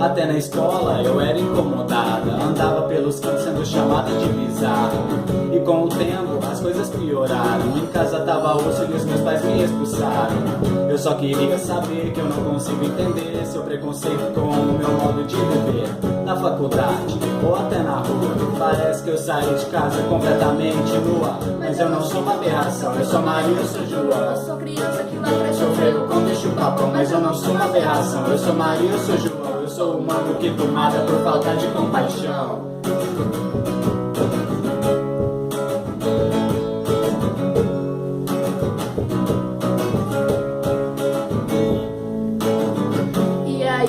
Até na escola eu era incomodada, andava pelos cantos sendo chamada de bizarro. E com o tempo as coisas pioraram, em casa tava osso e os meus pais me expulsaram. Eu só queria saber que eu não consigo entender seu preconceito com o meu modo de viver. Na faculdade ou até na rua, parece que eu saí de casa completamente nua. Mas eu não sou uma aberração, eu sou Maria, eu sou João. Eu sou criança que lá atrás Sofreu com bicho papão, mas eu não sou uma aberração. Eu sou Maria, eu sou João. Eu sou humano que tomada por falta de compaixão. E aí,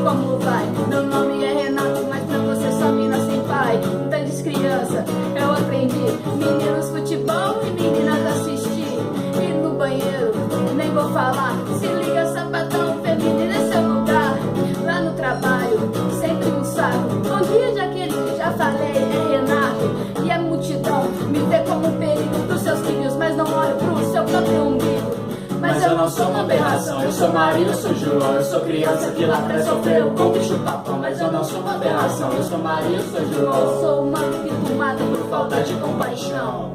como vai? Meu nome é Renato, mas pra você só mina sem pai. Entendes, criança? Eu aprendi meninos futebol e meninas assistir. E no banheiro, nem vou falar. Se liga, sapatão, feminino é seu lugar. Lá no trabalho, sempre um saco. Bom dia, Jaqueline, já falei, é Renato. E a multidão me vê como um perigo pros seus filhos, mas não olho pro seu próprio umbigo. Mas eu não sou uma aberração, eu sou Maria, eu sou João. Eu sou criança que lá atrás sofreu com bicho papão. Mas eu não sou uma aberração, eu sou Maria, eu sou João. Eu sou humano que tomada por Falta de compaixão.